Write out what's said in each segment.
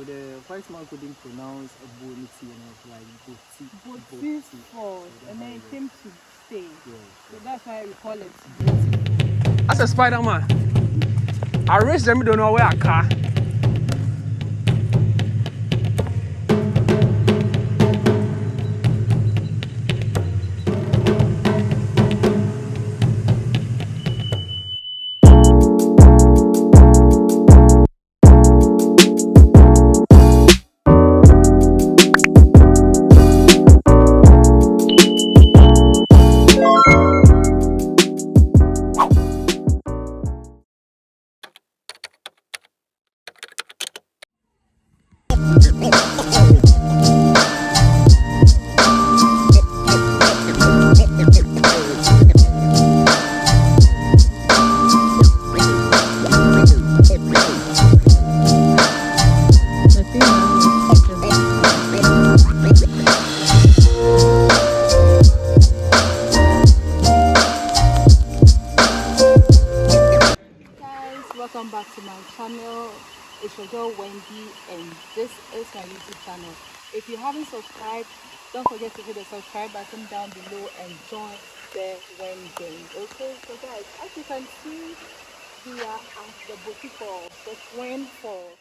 the white man couldn't pronounce a bonity and I was like Boti Falls, and then it came to stay. So that's why we call it Boti. As a Spider-Man, I raised them, don't know where I car. Welcome back to my channel. It's your girl Wendy and this is my YouTube channel. If you haven't subscribed, don't forget to hit the subscribe button down below and join the Wendy. Okay, so guys, as you can see, we are at the Boti Falls, the Twin Falls.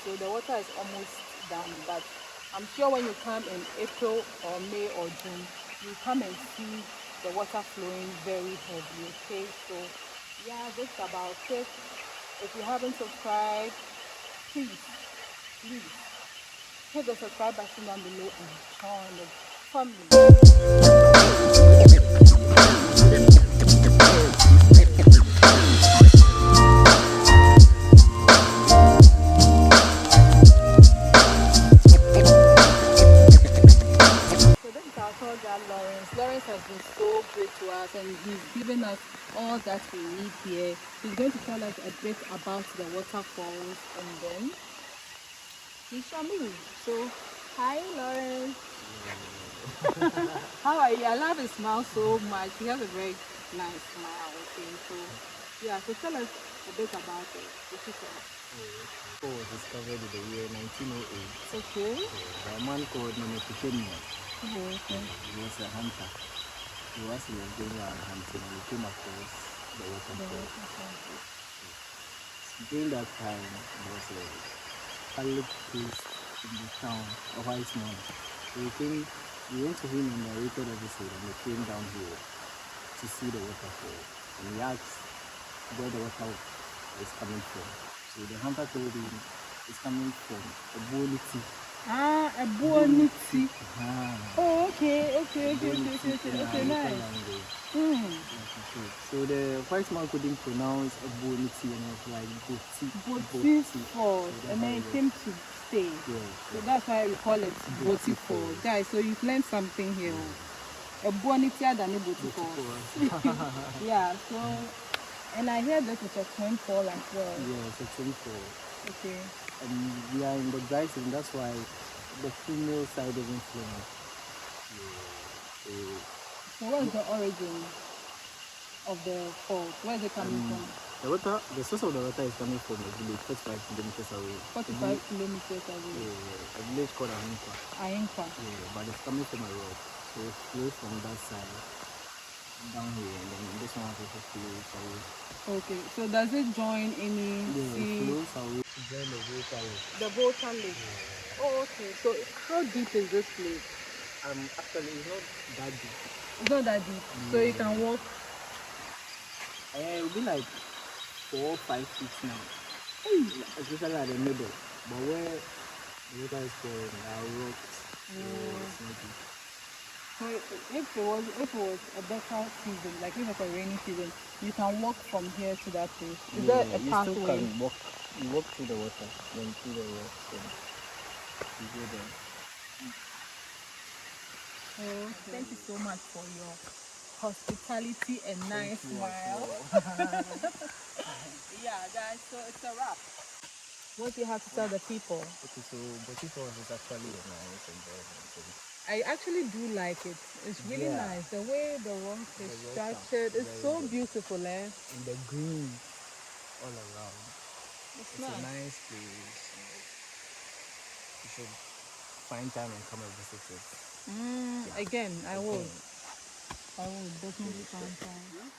So the water is almost done, but I'm sure when you come in April or May or June, you come and see the water flowing very heavily. Okay, so yeah, that's about it. If you haven't subscribed, please hit the subscribe button down below and join the family. Lawrence has been so great to us and he's given us all that we need here. He's going to tell us a bit about the waterfalls and then he's me. So, hi Lawrence. How are you? I love his smile so much. He has a very nice smile. Okay, so yeah, so tell us a bit about it. It was discovered in the year 1908 Okay. by a man called Nemetikenia. Oh, okay. He was a hunter. He was going around hunting and he came across the waterfall. During that time, there was a Catholic priest in the town, a white man. So he went to him and narrated everything, and they came down here to see the waterfall. And he asked where the water is coming from. So the hunter told him it's coming from a bonity. Ah, a bonity. Oh, okay, nice. So the white man couldn't pronounce a bonity and was like Boti Falls, and then it came to stay. So that's why we call it Boti Falls. Guys, so you've learned something here. A bonity than a Boti Falls. Yeah, so, and I hear this is a twin fall as well. Yeah, it's a twin fall. Okay. And we are in the dry season, that's why the female side doesn't flow. So what is the origin of the fall? Where is it coming from? The source of the water is coming from a village 45 kilometers away. 45 kilometers away. Yeah, a village called Ayinkwa. Ayinkwa. Yeah, but it's coming from a rock. So it flows from that side down here, and then this one also flows away. Okay, so does it join any sea? It flows away to join the Volta Lake. The Volta Lake. Yeah. Oh, okay. So how deep is this place? Actually, it's not that deep. It's not that deep. So you can walk. It will be like 4 or 5 feet now, especially at the middle. But where the water is flowing, there are rocks. So if it was a better season, like if it was a rainy season, you can walk from here to that place. Is there a pathway? You still can walk. You walk through the water, then through the rocks, and you go there. Oh, thank you so much for your hospitality and nice smile. Yeah, guys, so it's a wrap. What do you have to tell the people? Okay, so Boti Falls is actually a nice environment. I actually do like it. It's really nice. The way the rock is structured is so beautiful, eh? And the green all around. It's a nice place. You should find time and come and visit it. Again, I will. I will definitely find time.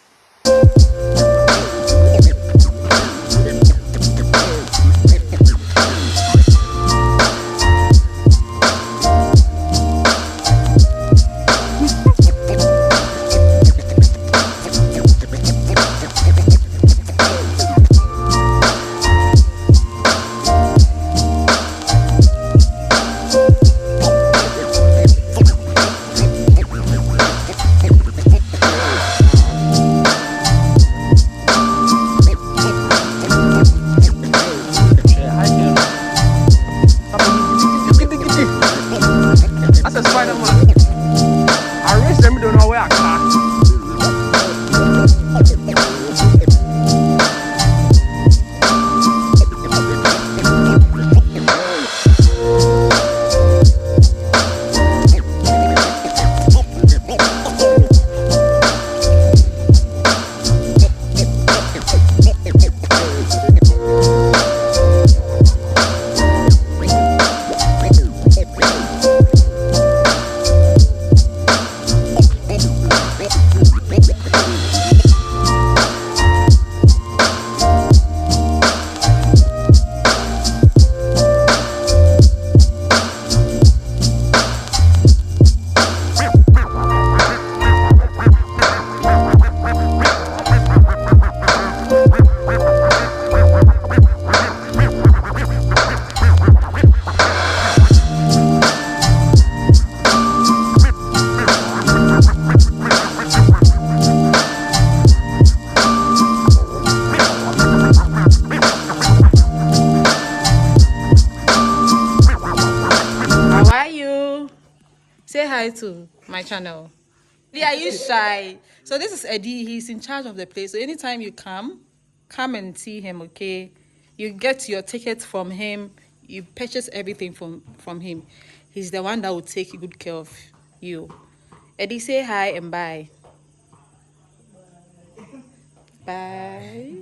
Say hi to my channel. Yeah, are you shy? So this is Eddie. He's in charge of the place. So anytime you come and see him, okay? You get your ticket from him. You purchase everything from him. He's the one that will take good care of you. Eddie, say hi and bye. Bye.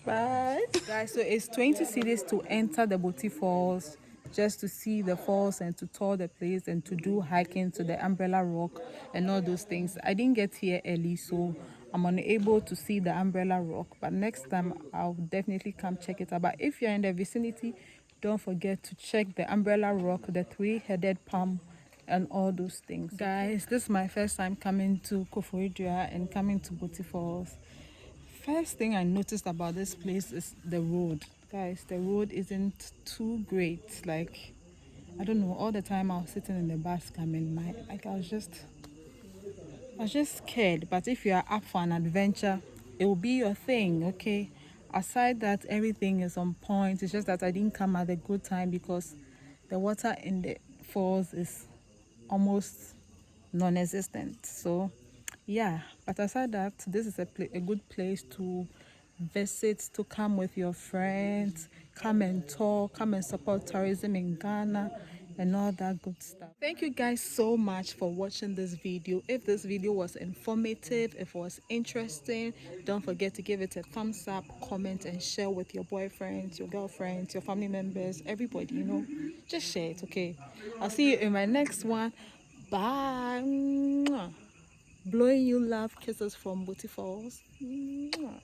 Bye. Guys, so it's 20 cedis to enter the Boti Falls, just to see the falls and to tour the place and to do hiking to the Umbrella Rock and all those things. I didn't get here early, so I'm unable to see the Umbrella Rock, but next time I'll definitely come check it out. But if you're in the vicinity, don't forget to check the Umbrella Rock, the three-headed palm, and all those things. Guys, this is my first time coming to Koforidua and coming to Boti Falls. First thing I noticed about this place is the road. Guys, the road isn't too great. Like, I don't know, all the time I was sitting in the bus coming, I was just scared. But if you are up for an adventure, it will be your thing, okay? Aside that, everything is on point. It's just that I didn't come at a good time because the water in the falls is almost non-existent. So yeah, but aside that, this is a good place to visit, to come with your friends, come and talk, come and support tourism in Ghana and all that good stuff. Thank you guys so much for watching this video. If this video was informative, if it was interesting, don't forget to give it a thumbs up, comment and share with your boyfriends, your girlfriends, your family members, everybody, you know, just share it, okay? I'll see you in my next one. Bye. Mwah. Blowing you love kisses from Boti Falls. Mwah.